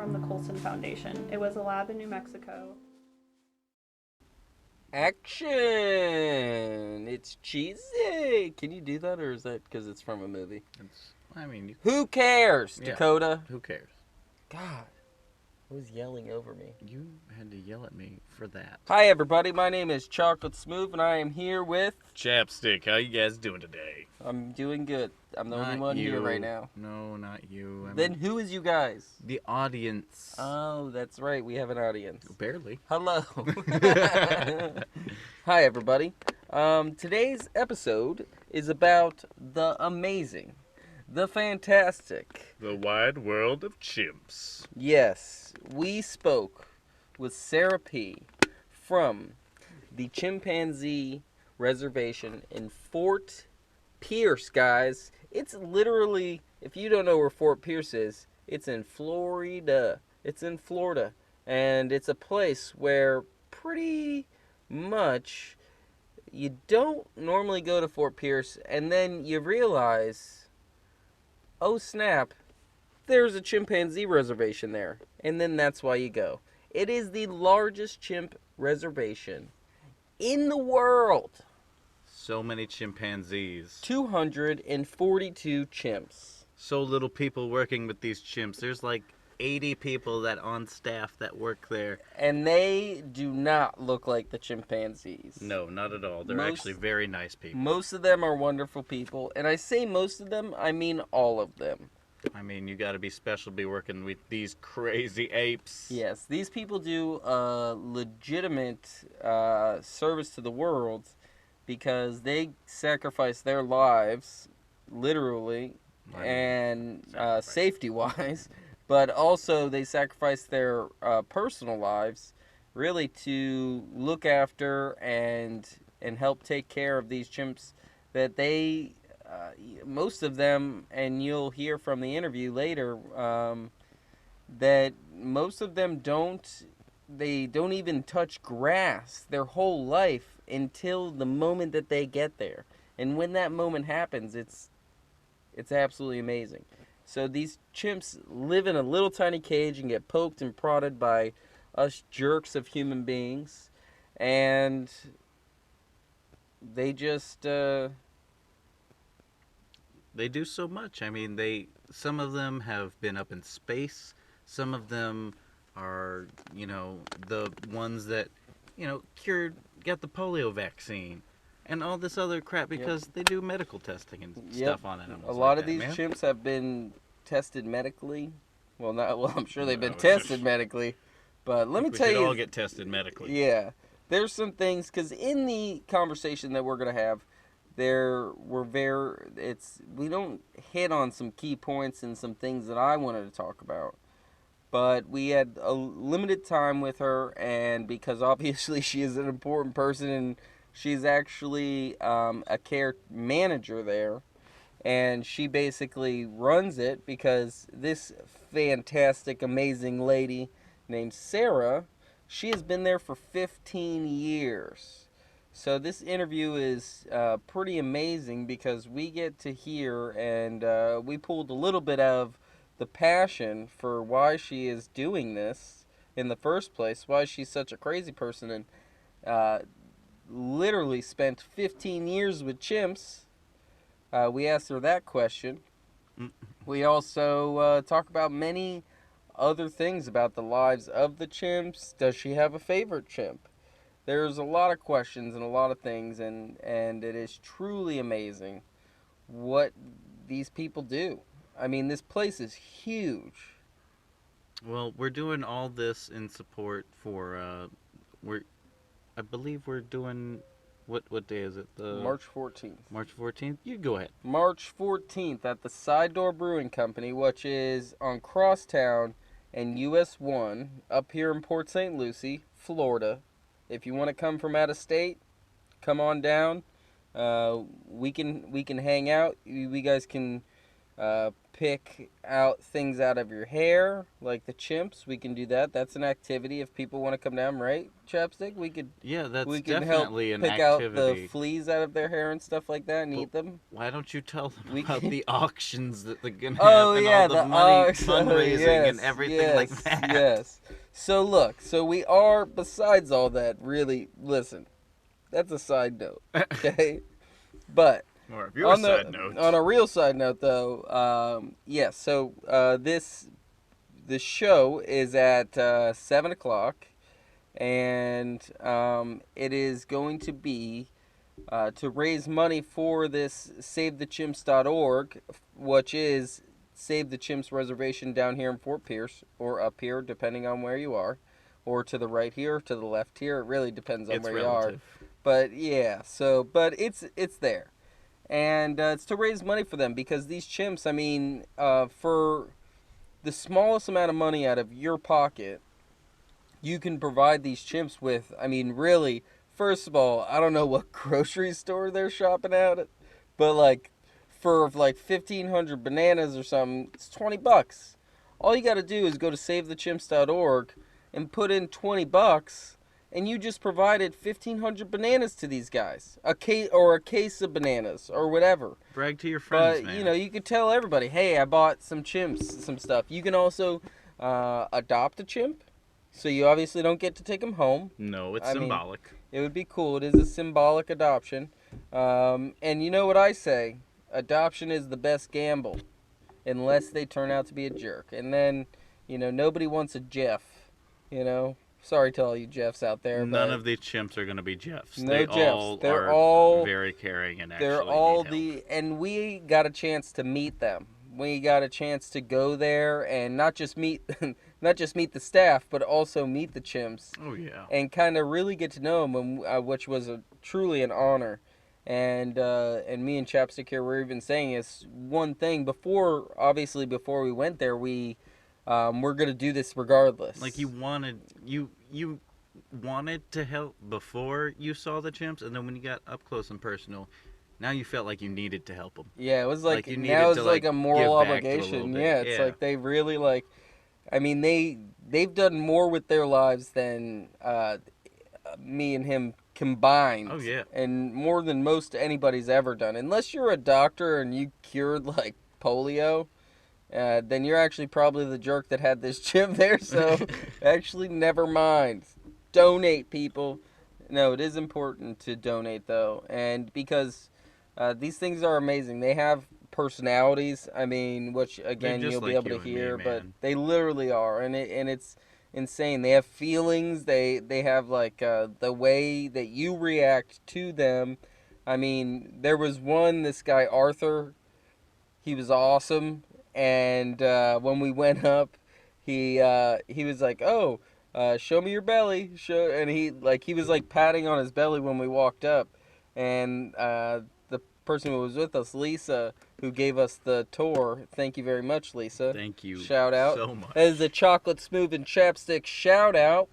from the Colson Foundation. It was a lab in New Mexico. Action! It's cheesy. Can you do that, or is that because it's from a movie? Who cares, Yeah. Dakota? Who cares? God, who was yelling over me? You had to yell at me for that. Hi, everybody. My name is Chocolate Smoov, and I am here with... Chapstick, how you guys doing today? I'm doing good. I'm the only Not one you. here right now. No, not you. Then who is you guys? The audience. Oh, that's right. We have an audience. Barely. Hello. Hi, everybody. Today's episode is about the amazing, the fantastic. The wide world of chimps. Yes, we spoke with Sarah P. from the chimpanzee reservation in Fort Pierce, guys. It's literally, if you don't know where Fort Pierce is, it's in Florida. It's in Florida. And it's a place where pretty much you don't normally go to Fort Pierce, and then you realize, oh snap, there's a chimpanzee reservation there. And then that's why you go. It is the largest chimp reservation in the world. So many chimpanzees. 242 chimps. So little people working with these chimps. There's like 80 people that on staff that work there. And they do not look like the chimpanzees. No, not at all. They're actually very nice people. Most of them are wonderful people. And I say most of them, I mean all of them. I mean, you gotta be special to be working with these crazy apes. Yes, these people do a legitimate service to the world because they sacrifice their lives, literally, and safety-wise, but also they sacrifice their personal lives, really, to look after and help take care of these chimps that they... most of them, and you'll hear from the interview later, that most of them don't even touch grass their whole life until the moment that they get there. And when that moment happens, it's absolutely amazing. So these chimps live in a little tiny cage and get poked and prodded by us jerks of human beings. And they just... They do so much. I mean, some of them have been up in space. Some of them are, the ones that, got the polio vaccine and all this other crap because they do medical testing and stuff on animals. A lot of these chimps have been tested medically. Well, I'm sure they've been tested medically, but let me tell you, we should all get tested medically. Yeah, there's some things because in the conversation that we're gonna have, we don't hit on some key points and some things that I wanted to talk about. But we had a limited time with her, and because obviously she is an important person and she's actually a care manager there, and she basically runs it because this fantastic, amazing lady named Sarah, she has been there for 15 years. So this interview is pretty amazing because we get to hear, and we pulled a little bit of the passion for why she is doing this in the first place, why she's such a crazy person, and literally spent 15 years with chimps. We asked her that question. We also talk about many other things about the lives of the chimps. Does she have a favorite chimp? There's a lot of questions and a lot of things, and it is truly amazing what these people do. I mean, this place is huge. Well, we're doing all this in support for, I believe we're doing, what day is it? March 14th. March 14th? You go ahead. March 14th at the Side Door Brewing Company, which is on Crosstown and US 1 up here in Port St. Lucie, Florida. If you want to come from out of state, come on down. We can hang out. We guys can pick out things out of your hair, like the chimps. We can do that. That's an activity if people want to come down, right, Chapstick? Yeah, that's We can help definitely an pick out the activity. fleas out of their hair and stuff like that and But eat them. why don't you tell them We about can... the auctions that they're gonna Oh have and yeah, all the the money ox. Oh, fundraising and yes, everything like yes, that? yes. So look, so we are. Besides all that, really, listen. That's a side note, okay? But Or if you're a side note. on a real side note, though, yes. So the show is at 7 o'clock, and it is going to be to raise money for this SaveTheChimps.org, which is Save the Chimps Reservation down here in Fort Pierce, or up here, depending on where you are, or to the right here, to the left here. It really depends on where you are. But yeah, so but it's there, and it's to raise money for them because these chimps. I mean, for the smallest amount of money out of your pocket, you can provide these chimps with. I mean, really. First of all, I don't know what grocery store they're shopping at, but like for like 1,500 bananas or something, it's $20. All you got to do is go to SaveTheChimps.org and put in $20, and you just provided 1,500 bananas to these guys, a case of bananas or whatever. Brag to your friends, But man. you know, you could tell everybody, hey, I bought some chimps, some stuff. You can also adopt a chimp, so you obviously don't get to take them home. No, it's I mean, symbolic. it would be cool. It is a symbolic adoption. And you know what I say? Adoption is the best gamble, unless they turn out to be a jerk. And then, you know, nobody wants a Jeff. You know, sorry to all you Jeffs out there. None of these chimps are going to be Jeffs. No they Jeffs. all They're are all very caring and actually they're all need help. and we got a chance to meet them. We got a chance to go there and not just meet the staff, but also meet the chimps. Oh yeah. And kind of really get to know them, which was truly an honor. And me and Chapstick here were even saying is one thing before we went there, we're gonna do this regardless. Like you wanted to help before you saw the chimps, and then when you got up close and personal, now you felt like you needed to help them. Yeah, it was like you now it's to, like a moral give back to a obligation. little bit. Yeah, it's like they really like. I mean, they've done more with their lives than me and him combined. Oh yeah. And more than most anybody's ever done. Unless you're a doctor and you cured like polio, then you're actually probably the jerk that had this chimp there. So actually, never mind. Donate, people. No, it is important to donate though, and because these things are amazing. They have personalities. I mean, which again you'll be able to hear, but they literally are, and it's insane. They have feelings. They have like the way that you react to them. I mean, there was this guy Arthur. He was awesome, and when we went up, he was like, "Oh, show me your belly." And he was like patting on his belly when we walked up, and the person who was with us, Lisa, who gave us the tour. Thank you very much, Lisa. Thank you. Shout out so much. That is a chocolate Smoov and Chapstick shout out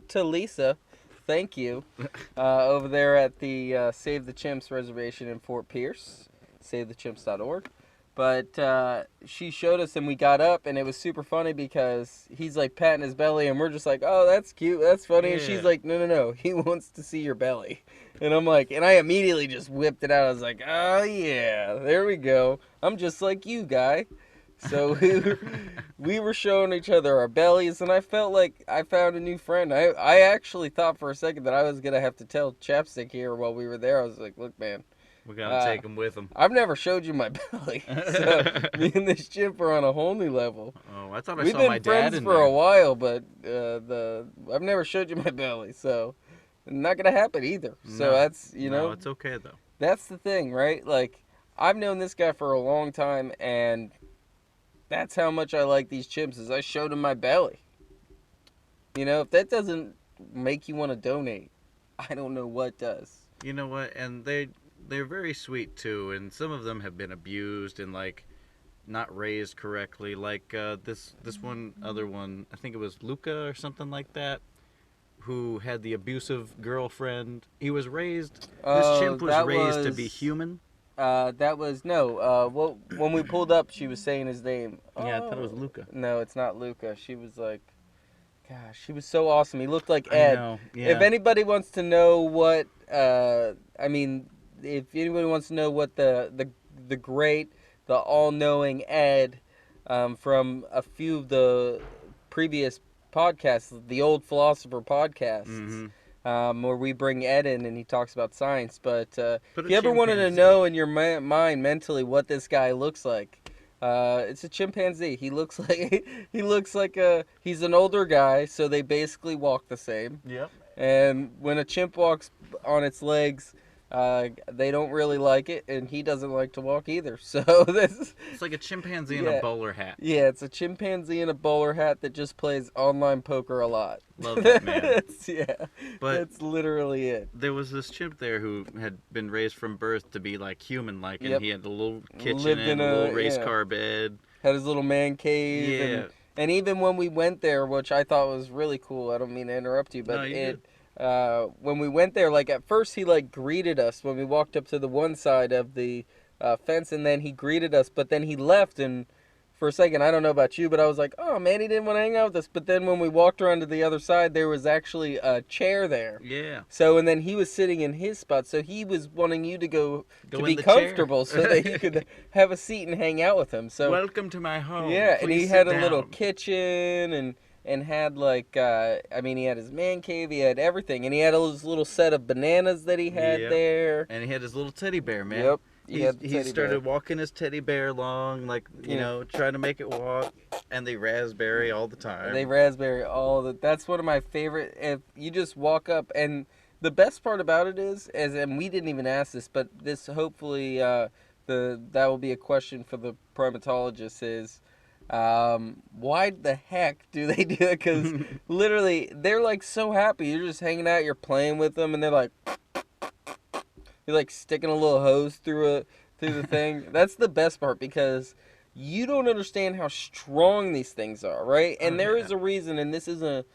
to Lisa. Thank you. Over there at the Save the Chimps reservation in Fort Pierce, SaveTheChimps.org. But she showed us, and we got up, and it was super funny because he's like patting his belly, and we're just like, "Oh, that's cute, that's funny." Yeah. And she's like, "No, he wants to see your belly." And I'm like, and I immediately just whipped it out. I was like, "Oh yeah, there we go. I'm just like you, guy." So we were showing each other our bellies, and I felt like I found a new friend. I actually thought for a second that I was gonna have to tell Chapstick here while we were there. I was like, "Look, man, we gotta take him with him." I've never showed you my belly, so me and this chimp are on a whole new level. Oh, I thought I We've saw been my dad friends in for there. a while, but I've never showed you my belly, so not gonna happen either. So that's No, it's okay though. That's the thing, right? Like I've known this guy for a long time, and that's how much I like these chimps. Is I showed him my belly. You know, if that doesn't make you want to donate, I don't know what does. You know what? And they're very sweet too, and some of them have been abused and like not raised correctly. Like this other one, I think it was Luca or something like that, who had the abusive girlfriend. He was raised. This chimp was raised to be human. That was no. Well, when we pulled up, she was saying his name. Yeah, I thought it was Oh, Luca. no, it's not Luca. She was like, gosh, he was so awesome. He looked like I Ed. know. If Yeah. anybody wants to know what, I mean, if anybody wants to know what the great, the all-knowing Ed, from a few of the previous podcasts, the old philosopher podcasts, Mm-hmm. where we bring Ed in and he talks about science. But Put if a you ever wanted to chimpanzee. know in your mind mentally what this guy looks like, it's a chimpanzee. He looks like he's an older guy, so they basically walk the same. Yep. And when a chimp walks on its legs, they don't really like it, and he doesn't like to walk either. So this, It's like a chimpanzee in yeah, a bowler hat. yeah, it's a chimpanzee in a bowler hat that just plays online poker a lot. Love that man. But That's literally it. there was this chimp there who had been raised from birth to be like human-like, and Yep. he had a little kitchen Lived and in a little a- race yeah. car bed. Had his little man cave, Yeah. and even when we went there, which I thought was really cool. I don't mean to interrupt you, but No, you're when we went there, like at first he like greeted us when we walked up to the one side of the fence, and then he greeted us, but then he left, and for a second, I don't know about you, but I was like, oh man, he didn't want to hang out with us. But then when we walked around to the other side, there was actually a chair there. Yeah. So, and then he was sitting in his spot, so he was wanting you to go to in be the chair. comfortable so that you could have a seat and hang out with him. So Welcome to my home. yeah, and he Please had sit a little down. kitchen and had like I mean, he had his man cave, he had everything, and he had his little set of bananas that he had Yep. there. And he had his little teddy bear, man. Yep, He started walking his teddy bear along, like, you Yeah. know, trying to make it walk. And they raspberry all the time. They raspberry all the. That's one of my favorite. If you just walk up, and the best part about it is, and we didn't even ask this, but this hopefully that will be a question for the primatologist is, why the heck do they do it? Because literally they're like so happy. You're just hanging out, you're playing with them, and they're like, you're like sticking a little hose through the thing. That's the best part because you don't understand how strong these things are, right? And there is a reason, and this is a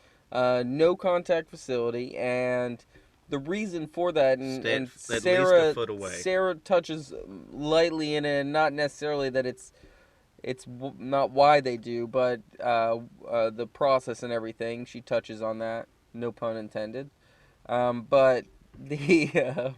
no contact facility, and the reason for that, and At least a Sarah foot away. Sarah touches lightly in it, and not necessarily that it's not why they do, but the process and everything. She touches on that, no pun intended. But the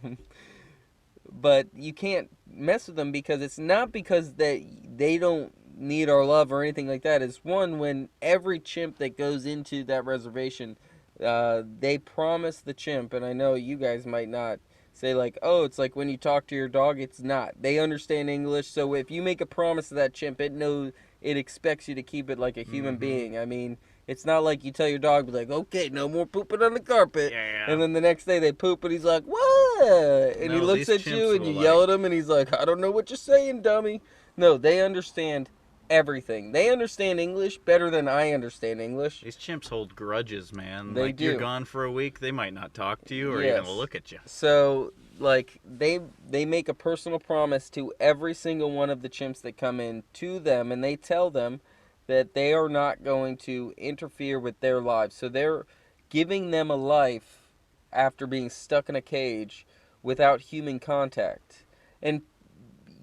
but you can't mess with them because it's not because they don't need our love or anything like that. It's one, when every chimp that goes into that reservation, they promise the chimp, and I know you guys might not say like, oh, it's like when you talk to your dog. It's not. They understand English, so if you make a promise to that chimp, it expects you to keep it like a human being. I mean, it's not like you tell your dog, be like, okay, no more pooping on the carpet. Yeah. And then the next day they poop and he's like, what? And he No, looks these at you chimps and you will, yell like- at him and he's like, I don't know what you're saying, dummy. No, they understand everything. They understand English better than I understand English. These chimps hold grudges, man. They like, you're do. gone for a week, they might not talk to you or Yes. even look at you. So, like, they make a personal promise to every single one of the chimps that come in to them, and they tell them that they are not going to interfere with their lives. So they're giving them a life after being stuck in a cage without human contact. And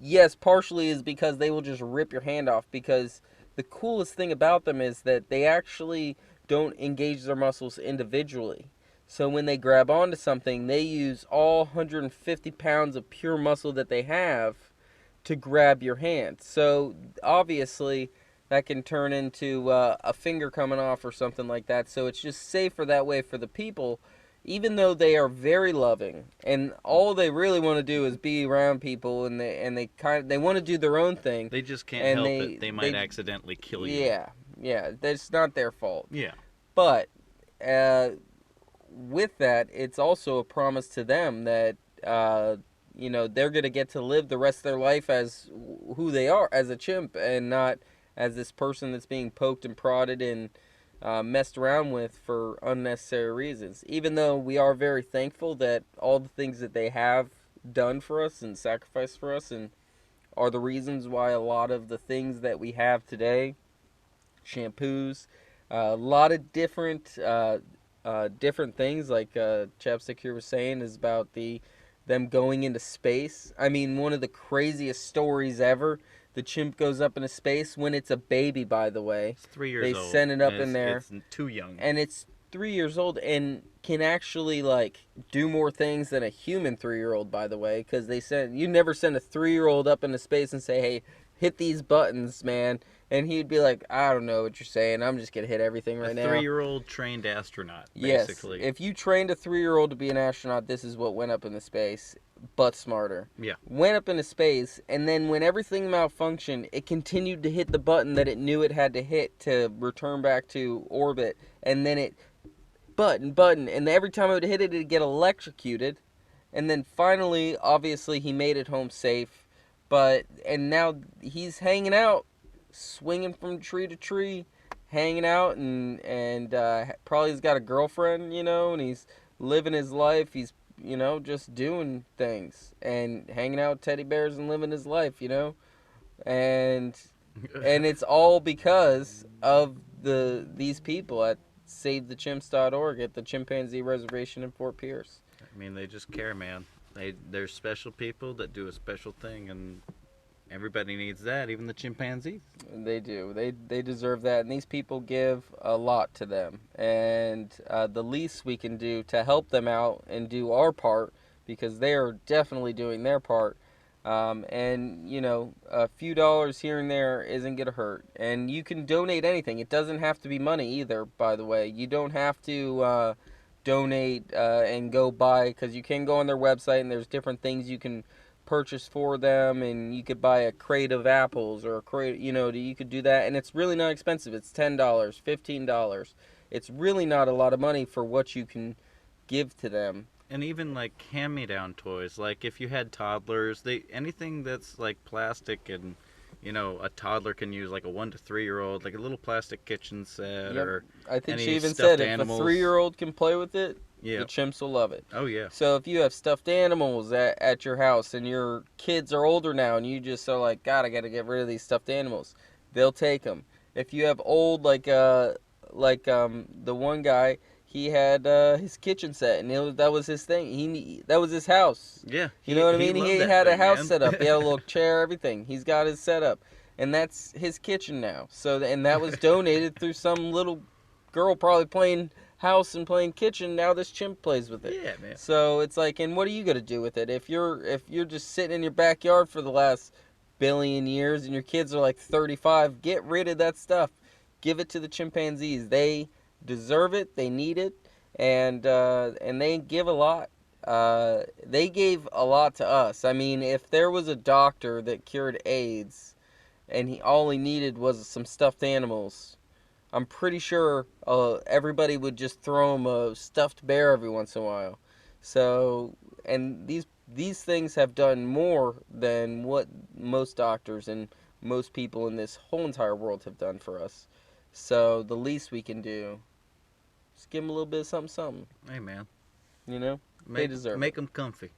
yes, partially is because they will just rip your hand off, because the coolest thing about them is that they actually don't engage their muscles individually. So when they grab onto something, they use all 150 pounds of pure muscle that they have to grab your hand. So obviously that can turn into a finger coming off or something like that. So it's just safer that way for the people, even though they are very loving and all they really want to do is be around people, and they want to do their own thing. They just can't And help they- it. They might they- accidentally kill you. Yeah, that's not their fault. Yeah. But with that, it's also a promise to them that they're going to get to live the rest of their life as who they are, as a chimp, and not as this person that's being poked and prodded and messed around with for unnecessary reasons. Even though we are very thankful that all the things that they have done for us and sacrificed for us and are the reasons why a lot of the things that we have today, shampoos, a lot of different things, like Chapsticc here was saying, is about the them going into space. I mean, one of the craziest stories ever. The chimp goes up into space when it's a baby, by the way. It's 3 years They old. send it up and in there. It's too young. And it's 3 years old and can actually, like, do more things than a human 3-year-old, by the way. Because you never send a 3-year-old up into space and say, hey, hit these buttons, man. And he'd be like, I don't know what you're saying. I'm just going to hit everything right now. A 3-year-old trained astronaut, Yes. basically. If you trained a 3-year-old to be an astronaut, this is what went up into space, but smarter. Yeah. Went up into space, and then when everything malfunctioned, it continued to hit the button that it knew it had to hit to return back to orbit. And then it, button, and every time it would hit it, it'd get electrocuted. And then finally, obviously, he made it home safe. And now he's hanging out, swinging from tree to tree, hanging out, and probably he's got a girlfriend, and he's living his life. He's, just doing things and hanging out with teddy bears and living his life, and it's all because of these people at SaveTheChimps.org at the Chimpanzee Reservation in Fort Pierce. I mean, they just care, man. They're special people that do a special thing, and everybody needs that, even the chimpanzees. They do. They deserve that, and these people give a lot to them. And the least we can do to help them out and do our part, because they are definitely doing their part. And, a few dollars here and there isn't going to hurt. And you can donate anything. It doesn't have to be money either, by the way. You don't have to donate and go buy, because you can go on their website and there's different things you can purchase for them, and you could buy a crate of apples or a crate, you could do that, and it's really not expensive. It's $10, $15. It's really not a lot of money for what you can give to them. And even like hand-me-down toys, like if you had toddlers, anything that's like plastic and a toddler can use, like a 1 to 3-year-old, like a little plastic kitchen set. Yep. Or I think any she even stuffed said animals. if a 3-year-old can play with it, Yeah. the chimps will love it. Oh yeah. So if you have stuffed animals at your house and your kids are older now and you just are like, God, I got to get rid of these stuffed animals, they'll take them. If you have old, the one guy, he had his kitchen set, and that was his thing. That was his house. Yeah. You know what I mean? loved He that had a thing, house man. set up. He had a little chair, everything. He's got his setup, and that's his kitchen now. And that was donated through some little girl probably playing house and playing kitchen. Now this chimp plays with it. Yeah, man. So it's like, and what are you gonna do with it if you're just sitting in your backyard for the last billion years and your kids are like 35? Get rid of that stuff. Give it to the chimpanzees. They deserve it. They need it, and they give a lot. They gave a lot to us. I mean, if there was a doctor that cured AIDS, and all he needed was some stuffed animals, I'm pretty sure everybody would just throw him a stuffed bear every once in a while. So, and these things have done more than what most doctors and most people in this whole entire world have done for us. So the least we can do is give them a little bit of something. Hey, man. They deserve Make it. them comfy.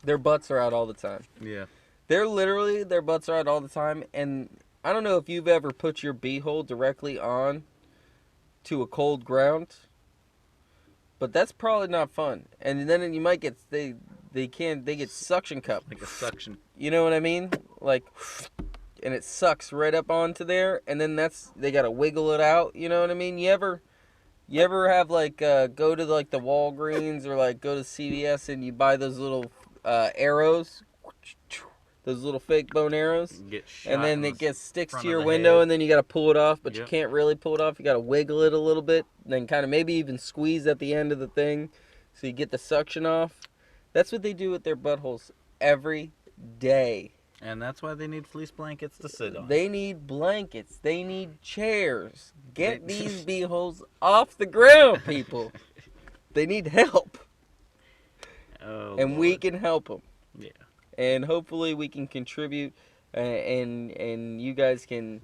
Their butts are out all the time. Yeah. Their butts are out all the time, and I don't know if you've ever put your beehole directly on to a cold ground, but that's probably not fun. And then you might get they get suction cup. Like a suction. You know what I mean? Like, and it sucks right up onto there, and then they gotta wiggle it out. You know what I mean? You ever have go to like the Walgreens or like go to CVS and you buy those little arrows? Those little fake bone arrows, Get shot and then in it sticks front to of your the window, head. and then you got to pull it off, but you Yep. can't really pull it off. You got to wiggle it a little bit, and then kind of maybe even squeeze at the end of the thing, so you get the suction off. That's what they do with their buttholes every day. And that's why they need fleece blankets to sit on. They need blankets. They need chairs. Get these beeholes off the ground, people. They need help, Oh, and we Lord. can help them. Yeah. And hopefully we can contribute, and you guys can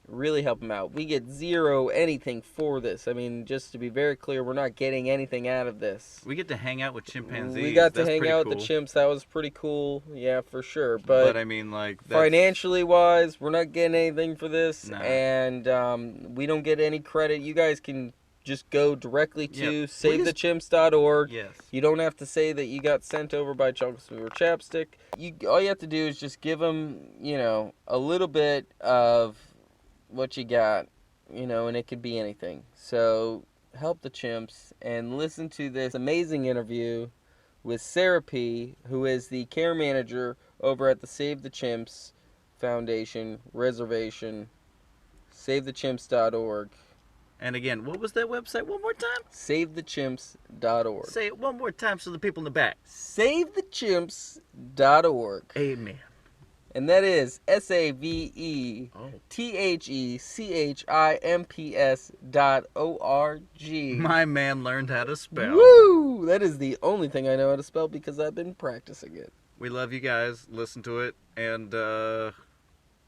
really help them out. We get zero anything for this. I mean, just to be very clear, we're not getting anything out of this. We get to hang out with chimpanzees. We got to That's hang pretty out cool. with the chimps. That was pretty cool. Yeah, for sure. But I mean, like, that's... financially wise, we're not getting anything for this, Nah. and we don't get any credit. You guys can just go directly to Yep. savethechimps.org. Yes. You don't have to say that you got sent over by Chunks or Chapstick. All you have to do is just give them, a little bit of what you got, and it could be anything. So help the chimps and listen to this amazing interview with Sarah P., who is the care manager over at the Save the Chimps Foundation Reservation, savethechimps.org. And again, what was that website one more time? savethechimps.org. Say it one more time so the people in the back. savethechimps.org. Amen. And that is SAVETHECHIMPS.org. My man learned how to spell. Woo! That is the only thing I know how to spell because I've been practicing it. We love you guys. Listen to it. And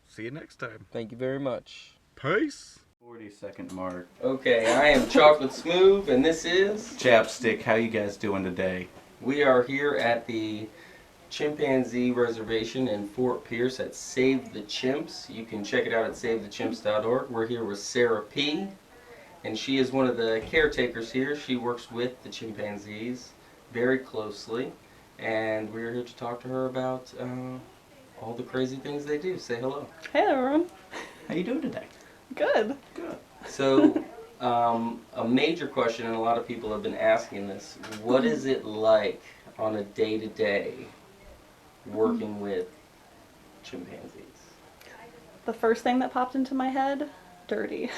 see you next time. Thank you very much. Peace. 40-second mark. Okay, I am Chocolate Smoov, and this is... Chapstick, how you guys doing today? We are here at the Chimpanzee Reservation in Fort Pierce at Save the Chimps. You can check it out at savethechimps.org. We're here with Sarah P., and she is one of the caretakers here. She works with the chimpanzees very closely, and we're here to talk to her about all the crazy things they do. Say hello. Hey everyone. How you doing today? Good. Good. So, a major question, and a lot of people have been asking this, what is it like on a day-to-day working with chimpanzees? The first thing that popped into my head, dirty.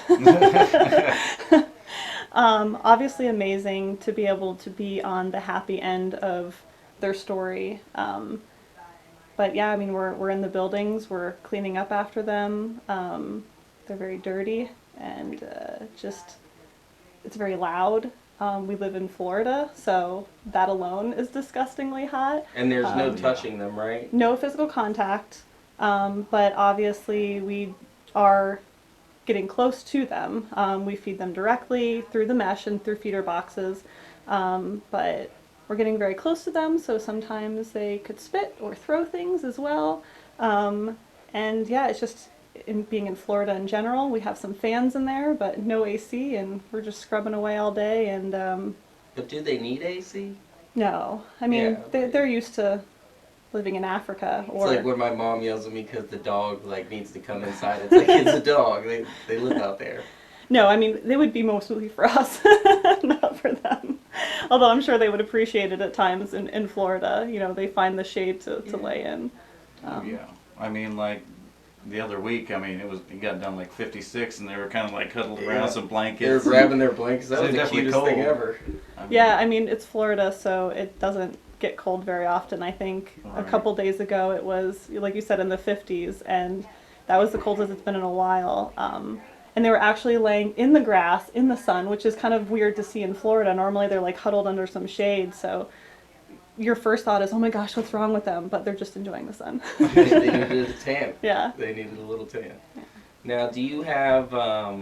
Obviously amazing to be able to be on the happy end of their story. But yeah, I mean, we're in the buildings, we're cleaning up after them. They're very dirty and it's very loud. We live in Florida, so that alone is disgustingly hot. And there's no touching them, right? No physical contact, but obviously we are getting close to them. We feed them directly through the mesh and through feeder boxes, but we're getting very close to them, so sometimes they could spit or throw things as well. And yeah, it's just being in Florida in general, we have some fans in there, but no AC, and we're just scrubbing away all day. And But do they need AC? no, I mean, Yeah. they're used to living in Africa. It's Or like when my mom yells at me because the dog needs to come inside. It's like it's a dog. They live out there. no, I mean, they would be mostly for us, not for them. Although I'm sure they would appreciate it at times in Florida. You know, they find the shade to lay in. Yeah. I mean, the other week, it got down 56, and they were kind of huddled around some blankets. They were grabbing their blankets. That So was the definitely cutest thing cold. ever. Yeah, I mean, it's Florida, so it doesn't get cold very often. I think a Right. couple days ago it was, like you said, in the 50s, and that was the coldest it's been in a while. And they were actually laying in the grass, in the sun, which is kind of weird to see in Florida. Normally they're huddled under some shade, so your first thought is, oh my gosh, what's wrong with them? But they're just enjoying the sun. They needed a tan. Yeah. They needed a little tan. Now, do you have, I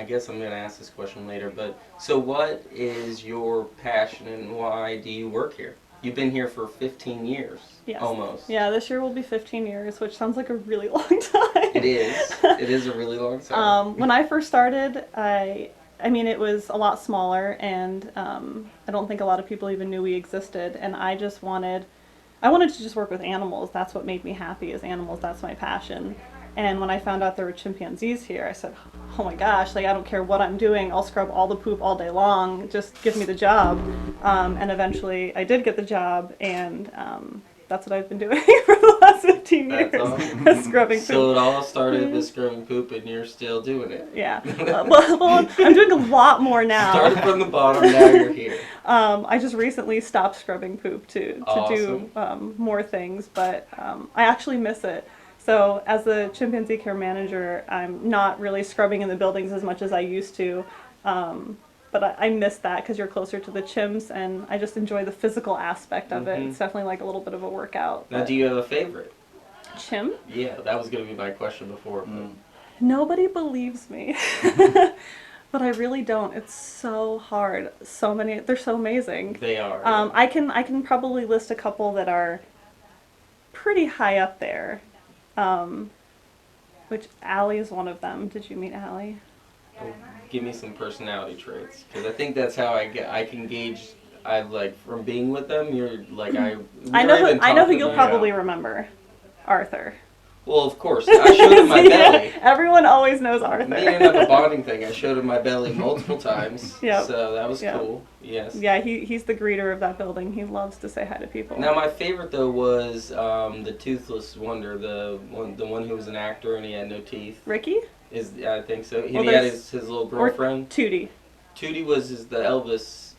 guess I'm going to ask this question later, but so what is your passion and why do you work here? You've been here for 15 years, Yes. almost. Yeah, this year will be 15 years, which sounds like a really long time. It is. It is a really long time. When I first started, I mean, it was a lot smaller, and I don't think a lot of people even knew we existed. And I wanted to just work with animals. That's what made me happy, is animals. That's my passion. And when I found out there were chimpanzees here, I said, oh my gosh, I don't care what I'm doing. I'll scrub all the poop all day long. Just give me the job. And eventually I did get the job, and that's what I've been doing for the last 15 years. That's awesome. Scrubbing poop. So it all started with scrubbing poop, and you're still doing it. Yeah. Well, I'm doing a lot more now. Started from the bottom, now you're here. I just recently stopped scrubbing poop to do more things, but I actually miss it. So as the chimpanzee care manager, I'm not really scrubbing in the buildings as much as I used to. But I miss that because you're closer to the chimps, and I just enjoy the physical aspect of it. It's definitely a little bit of a workout. Now, do you have a favorite? Chimp? Yeah, that was going to be my question before. Nobody believes me. But I really don't. It's so hard. So many. They're so amazing. They are. I can probably list a couple that are pretty high up there. Which Allie is one of them. Did you meet Allie? Give me some personality traits, because I think that's how I can gauge. I like from being with them. You're like I know even I know who talking you'll about- probably remember. Arthur. Well, of course, I showed him my Yeah, belly. everyone always knows Me Arthur. and up a bonding thing. I showed him my belly multiple times. Yep. So that was Yep. cool. Yes. Yeah, he's the greeter of that building. He loves to say hi to people. Now my favorite though was the Toothless Wonder, the one who was an actor and he had no teeth. Ricky? I think so. He Well, had there's- his little Or girlfriend. Tootie. Tootie was the Elvis.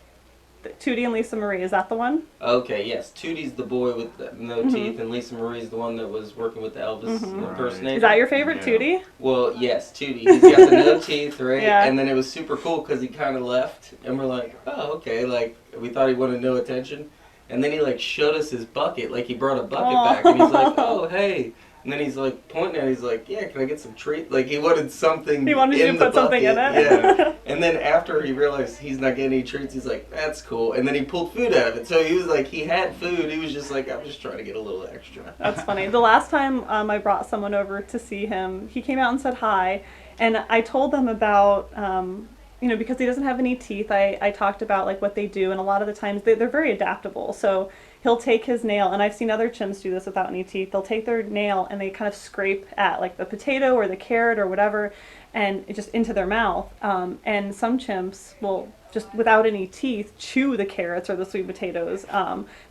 Tootie and Lisa Marie, is that the one? Okay, yes. Tootie's the boy with the no Mhm. teeth, and Lisa Marie's the one that was working with the Elvis Mhm. impersonator. Is that your favorite Yeah. Tootie? Well, yes, Tootie. He's got the no teeth, right? Yeah. And then it was super cool because he kind of left, and we're like, oh, okay. Like, we thought he wanted no attention. And then he, like, showed us his bucket. Like, he brought a bucket Aw. back, and he's like, oh, hey. And then he's, like, pointing at it. He's like, yeah, can I get some treat? Like, he wanted something He wanted you in to the put something in bucket. it? Yeah. And then after he realized he's not getting any treats, he's like, that's cool. And then he pulled food out of it. So he was like, he had food. He was just like, I'm just trying to get a little extra. That's funny. The last time I brought someone over to see him, he came out and said hi, and I told them about, because he doesn't have any teeth, I talked about like what they do, and a lot of the times they're very adaptable. So he'll take his nail, and I've seen other chimps do this without any teeth. They'll take their nail and they kind of scrape at like the potato or the carrot or whatever, and it just into their mouth. And some chimps will just without any teeth chew the carrots or the sweet potatoes.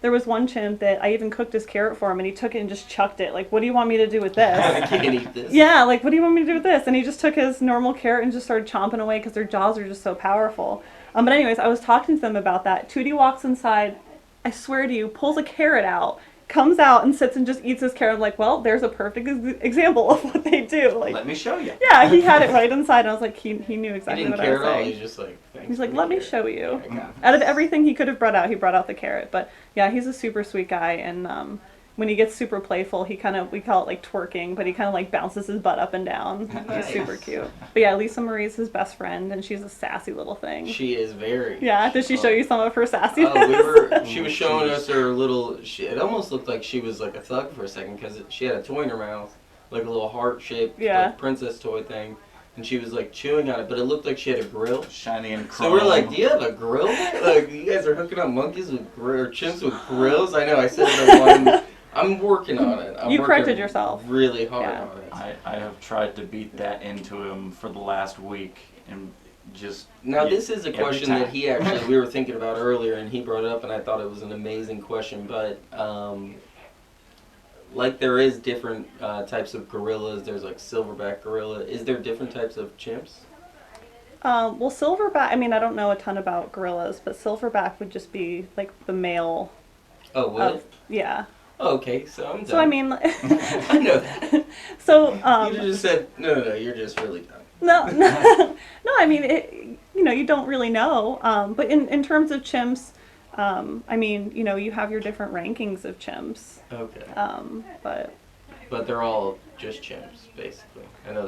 There was one chimp that I even cooked his carrot for him, and he took it and just chucked it. Like, what do you want me to do with I this? can't eat this. Yeah, like, what do you want me to do with this? And he just took his normal carrot and just started chomping away because their jaws are just so powerful. But anyways, I was talking to them about that. Tootie walks inside, I swear to you, pulls a carrot out, comes out and sits and just eats his carrot. I'm like, well, there's a perfect example of what they do. Like, Let me show you. yeah, he had it right inside, and I was like, he knew He exactly didn't what I care was at all. saying. He's just like, thanks. He's like, for let the me carrot. show you. I got Out of everything he could have brought out, he brought out the carrot. But yeah, he's a super sweet guy, and when he gets super playful, we call it like twerking, but he kind of like bounces his butt up and down. Nice. He's super cute. But yeah, Lisa Marie's his best friend, and she's a sassy little thing. She is very. Yeah, did she show you some of her sassiness? Oh, she was showing us her little. It almost looked like she was like a thug for a second because she had a toy in her mouth, like a little heart-shaped Yeah. like, princess toy thing, and she was like chewing on it, but it looked like she had a grill. Shiny and So chrome. we're like, do you have a grill? Like, you guys are hooking up monkeys with or chimps with grills? I know. I said that one. I'm working on it. I'm You working corrected yourself. really hard Yeah. on it. I have tried to beat that into him for the last week and just. Now, yeah, this is a every question time. that he actually, we were thinking about earlier, and he brought it up, and I thought it was an amazing question. But, like, there is different types of gorillas. There's, like, silverback gorilla. Is there different types of chimps? Well, silverback, I mean, I don't know a ton about gorillas, but silverback would just be like the male Oh, would of, it? yeah. Oh, okay, so I'm done. So I mean, I know that. so You just said, no, you're just really dumb. no, no, I mean, you don't really know. But in terms of chimps, I mean, you have your different rankings of chimps. Okay. But They're all just chimps, basically. I know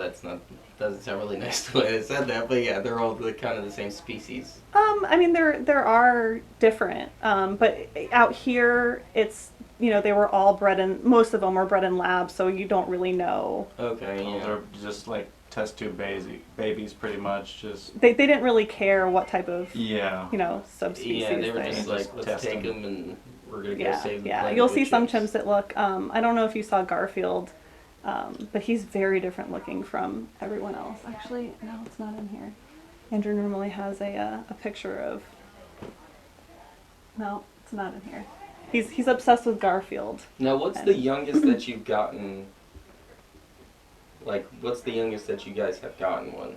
doesn't sound really nice the way I said that, but yeah, they're all kind of the same species. I mean, there are different. But out here, it's they were all bred in. Most of them were bred in labs, so you don't really know. Okay, Well, yeah. they're just like test tube babies, pretty much. Just They didn't really care what type of yeah. subspecies Yeah, they were they. just like, let's Test take them. them and we're gonna go Yeah, save the yeah. planet You'll with see some chimps. chimps that look. I don't know if you saw Garfield, but he's very different looking from everyone else. Actually, no, it's not in here. Andrew normally has a picture of. No, it's not in here. He's obsessed with Garfield. Now, what's the youngest that you've gotten? Like, what's the youngest that you guys have gotten one?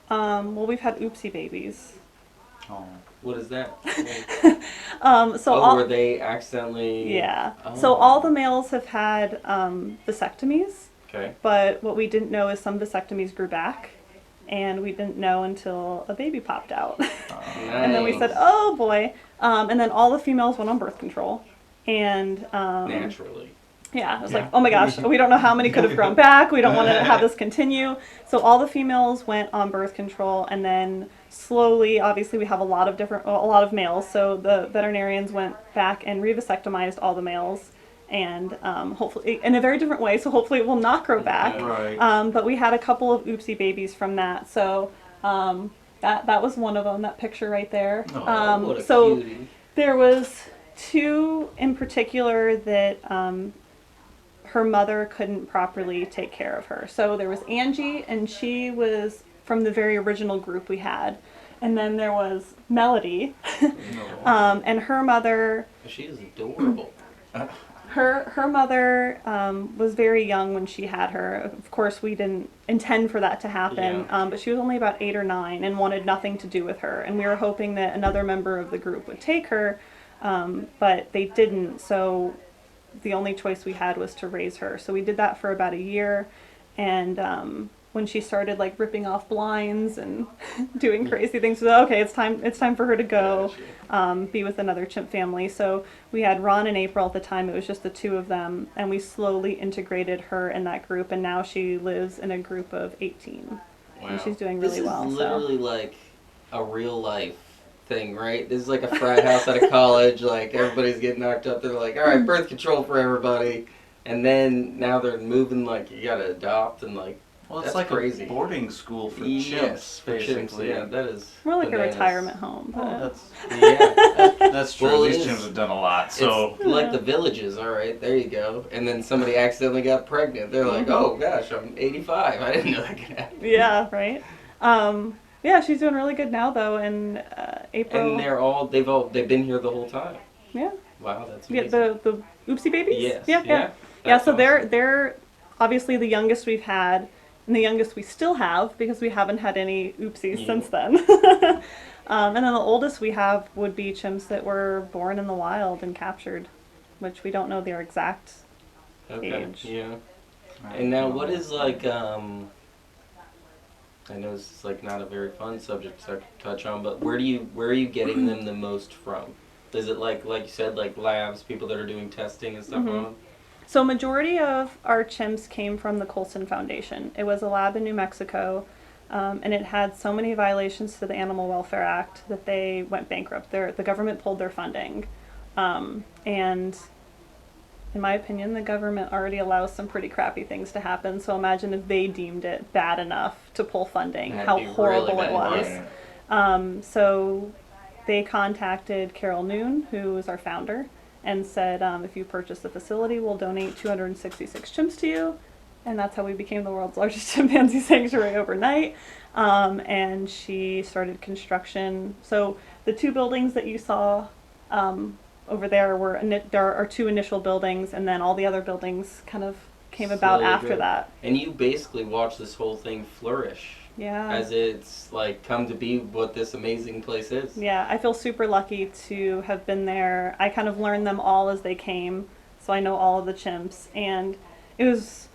Well, we've had Oopsie babies. Oh. What is that? So oh, all, were they accidentally? yeah. Oh. So all the males have had vasectomies, Okay. but what we didn't know is some vasectomies grew back, and we didn't know until a baby popped out. And then we said, Nice. oh boy. And then all the females went on birth control. And Naturally. yeah, it was Yeah. like, oh my gosh, we don't know how many could have grown back. We don't want to have this continue. So all the females went on birth control, and then slowly, obviously, we have a lot of males. So the veterinarians went back and revasectomized all the males. and hopefully in a very different way. So hopefully it will not grow back. Right. But we had a couple of oopsie babies from that. So that was one of them. That picture right there. Oh, what a So cutie. there was two in particular that her mother couldn't properly take care of her. So there was Angie, and she was from the very original group we had. And then there was Melody, and her mother. She is adorable. Her mother was very young when she had her. Of course, we didn't intend for that to happen, but she was only about 8 or 9 and wanted nothing to do with her. And we were hoping that another member of the group would take her, but they didn't. So the only choice we had was to raise her. So we did that for about a year, and when she started like ripping off blinds and doing crazy things, we said, okay, it's time for her to go be with another chimp family. So we had Ron and April at the time. It was just the two of them, and we slowly integrated her in that group, and now she lives in a group of 18. Wow. And she's doing really well. This is literally like a real life thing, right? This is like a frat house out of college. Like everybody's getting knocked up. They're like, all right, birth control for everybody, and then now they're moving like you gotta adopt and like. Well, it's That's like crazy. a boarding school for Yes, chimps, for chimps, basically. yeah, that is. More like bananas. a retirement home. But Oh, that's Yeah, that's true. Well, it These is. chimps have done a lot. So it's like the villages. All right, there you go. And then somebody accidentally got pregnant. They're like, oh gosh, I'm 85. I didn't know that could happen. yeah, right. Yeah, she's doing really good now though, and April. And they've been here the whole time. Yeah. Wow, that's Yeah, amazing. the oopsie babies? Yes. Yeah. Yeah. Yeah, so That's they're obviously the youngest we've had, and the youngest we still have because we haven't had any oopsies Yeah. since then. And then the oldest we have would be chimps that were born in the wild and captured, which we don't know their exact Okay. age. Yeah. And now, what is like? I know this is like not a very fun subject to touch on, but where are you getting them the most from? Is it like you said, like labs, people that are doing testing and stuff Mhm. on them? So majority of our chimps came from the Colson Foundation. It was a lab in New Mexico, and it had so many violations to the Animal Welfare Act that they went bankrupt. The government pulled their funding, and in my opinion, the government already allows some pretty crappy things to happen. So imagine if they deemed it bad enough to pull funding, That'd how be really horrible it bad, was. right. So they contacted Carol Noon, who is our founder, and said, if you purchase the facility, we'll donate 266 chimps to you. And that's how we became the world's largest chimpanzee sanctuary overnight. And she started construction. So the two buildings that you saw over there there are two initial buildings, and then all the other buildings kind of came about Slowly after grew. that. And you basically watched this whole thing flourish Yeah. as it's like come to be what this amazing place is. Yeah, I feel super lucky to have been there. I kind of learned them all as they came, so I know all of the chimps, and it was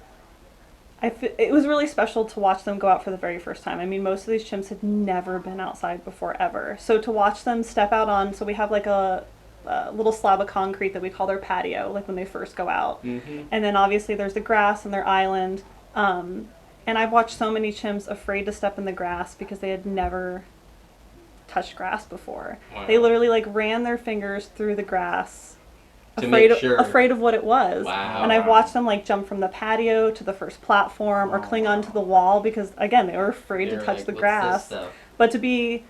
really special to watch them go out for the very first time. I mean, most of these chimps had never been outside before ever. So to watch them step out on, so we have like a little slab of concrete that we call their patio, like when they first go out. Mm-hmm. And then obviously there's the grass and their island. And I've watched so many chimps afraid to step in the grass because they had never touched grass before. Wow. They literally like ran their fingers through the grass, To afraid make sure. afraid of what it was. Wow. And I've watched them like jump from the patio to the first platform or cling onto the wall because again they were afraid They're to touch like, the "What's grass. this stuff?" But to be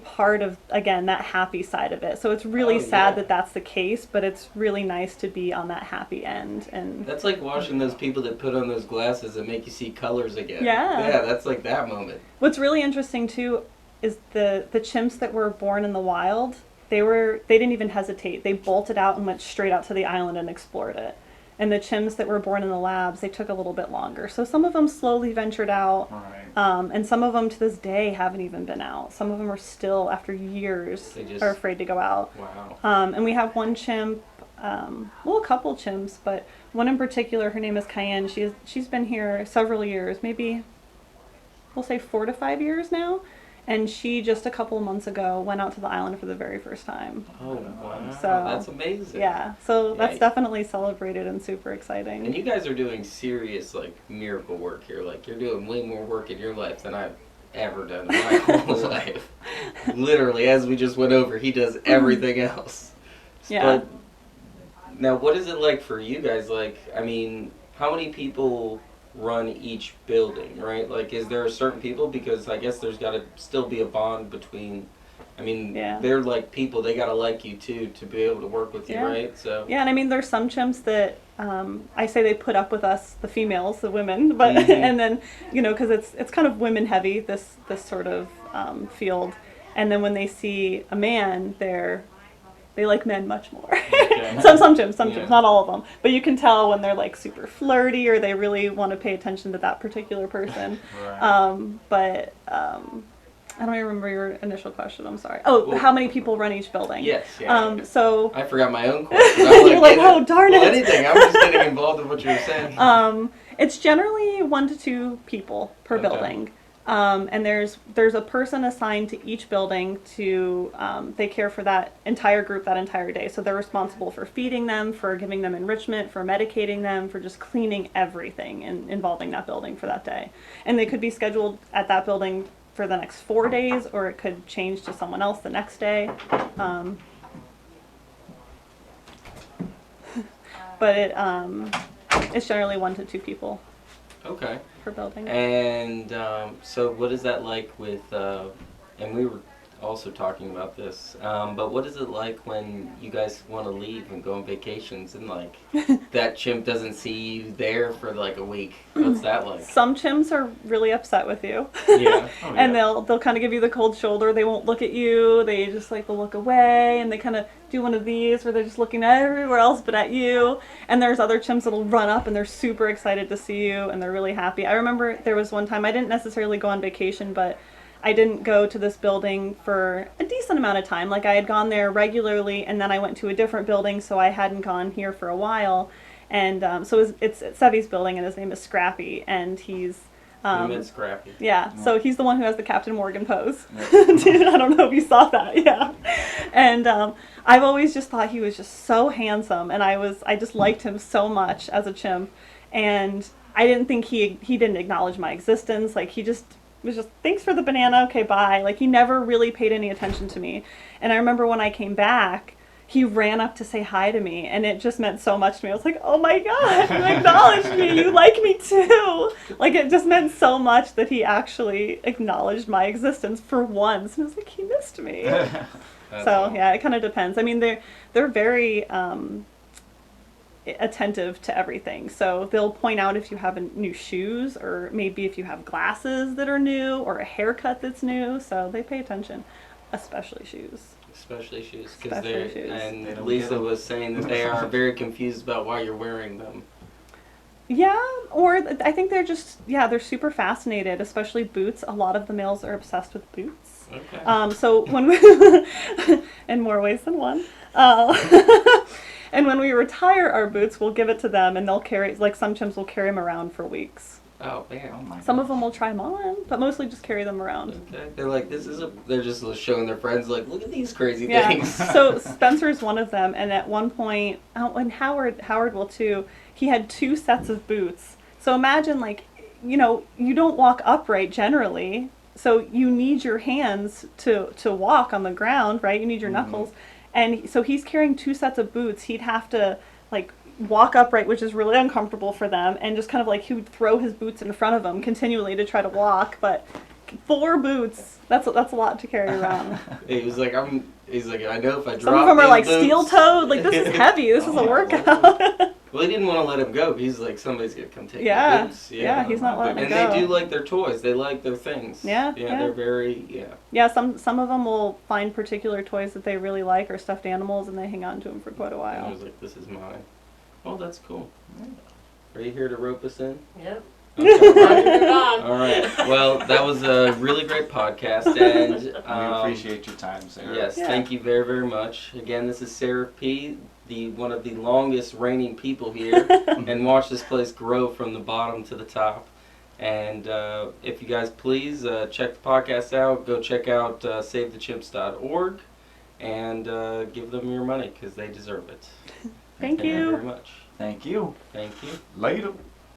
part of again that happy side of it. So it's really Oh, sad yeah. that that's the case, but it's really nice to be on that happy end. And That's like watching those people that put on those glasses that make you see colors again. Yeah. Yeah, that's like that moment. what's really interesting too is the chimps that were born in the wild. They didn't even hesitate. They bolted out and went straight out to the island and explored it. And the chimps that were born in the labs, they took a little bit longer. So some of them slowly ventured out, Right. and some of them to this day haven't even been out. Some of them are still, after years, They just- are afraid to go out. Wow. And we have one chimp, a couple chimps, but one in particular, her name is Cayenne. She's been here several years, maybe we'll say 4 to 5 years now. And she just a couple of months ago went out to the island for the very first time. Oh, wow. So, That's amazing. Yeah, so that's Yikes. definitely celebrated and super exciting. And you guys are doing serious, like, miracle work here. Like, you're doing way more work in your life than I've ever done in my whole life. Literally, as we just went over, he does everything else. Yeah. But Now, what is it like for you guys? Like, I mean, how many people run each building, right? Like, is there a certain people? Because I guess there's got to still be a bond between. I mean, Yeah. they're like people. They gotta like you too to be able to work with you, Yeah. right? So. Yeah, and I mean, there's some chimps that I say they put up with us, the females, the women, but Mhm. and then because it's kind of women heavy, this sort of field, and then when they see a man, they like men much more. Okay. some chimps, Yeah. not all of them, but you can tell when they're like super flirty or they really want to pay attention to that particular person. Right. I don't even remember your initial question. I'm sorry. Oh, Well, how many people run each building? Yes. Yeah. So I forgot my own question. I'm You're like, oh, darn well, it. anything. I'm just getting involved in what you were saying. It's generally 1 to 2 people per Okay. building. And there's a person assigned to each building to they care for that entire group that entire day. So they're responsible for feeding them, for giving them enrichment, for medicating them, for just cleaning everything involving that building for that day. And they could be scheduled at that building for the next 4 days, or it could change to someone else the next day. But it's generally 1 to 2 people Okay. per building. And so, what is that like with? And we were also talking about this. But what is it like when you guys want to leave and go on vacations and like that chimp doesn't see you there for like a week? What's that like? Some chimps are really upset with you. Yeah. Oh, And yeah. they'll kind of give you the cold shoulder. They won't look at you. They just like will look away, and they kind of do one of these where they're just looking everywhere else but at you. And there's other chimps that'll run up and they're super excited to see you and they're really happy. I remember there was one time I didn't necessarily go on vacation, but I didn't go to this building for a decent amount of time. Like I had gone there regularly, and then I went to a different building, so I hadn't gone here for a while. And so it's Sevi's building, and his name is Scrappy, and he's You meant Scrappy. yeah, so he's the one who has the Captain Morgan pose. Yeah. Dude, I don't know if you saw that, yeah. And I've always just thought he was just so handsome, and I just liked him so much as a chimp, and I didn't think he didn't acknowledge my existence. Like he just was just, thanks for the banana, okay, bye. Like he never really paid any attention to me. And I remember when I came back, he ran up to say hi to me, and it just meant so much to me. I was like, oh my God, you acknowledged me, you like me too. Like it just meant so much that he actually acknowledged my existence for once. And I was like, he missed me. That's So all. yeah, it kind of depends. I mean, they're very attentive to everything. So they'll point out if you have new shoes, or maybe if you have glasses that are new, or a haircut that's new. So they pay attention, especially shoes. Especially shoes, because Especially they're shoes. They and don't Lisa get 'em. was saying that they are very confused about why you're wearing them. Yeah, or I think they're super fascinated, especially boots. A lot of the males are obsessed with boots. Okay. So when we, in more ways than one, and when we retire our boots, we'll give it to them, and they'll carry, like some chimps will carry them around for weeks. Oh man. Oh my Some of God. them will try them on, but mostly just carry them around. Okay. They're like, they're just showing their friends, like, look at these crazy Yeah. things. So Spencer's one of them, and at one point, and Howard will too. He had 2 sets of boots. So imagine, like, you don't walk upright generally, so you need your hands to walk on the ground, right? You need your knuckles, and so he's carrying 2 sets of boots. He'd have to like walk upright, which is really uncomfortable for them, and just kind of like he would throw his boots in front of him continually to try to walk, but 4 boots, that's a lot to carry around. He's like, I know if I drop Some of them are these like boots- steel-toed, like this is heavy, this is a Oh, workout. Well, he didn't want to let him go. He's like, somebody's gonna come take Yeah. my boots. Yeah, he's not letting And him go. they do like their toys. They like their things. Yeah, Yeah, yeah. they're very Yeah, some of them will find particular toys that they really like, or stuffed animals, and they hang on to them for quite a I while. was like, this is mine. Oh, that's cool. Are you here to rope us in? Yep. Okay. All All right. Well, that was a really great podcast, and We appreciate your time, Sarah. yes, Yeah. thank you very, very much. Again, this is Sarah P., one of the longest reigning people here, and watch this place grow from the bottom to the top. And if you guys please check the podcast out, go check out SaveTheChimps.org, and give them your money because they deserve it. Thank Thank you you. very much. Thank you. Thank you. Later.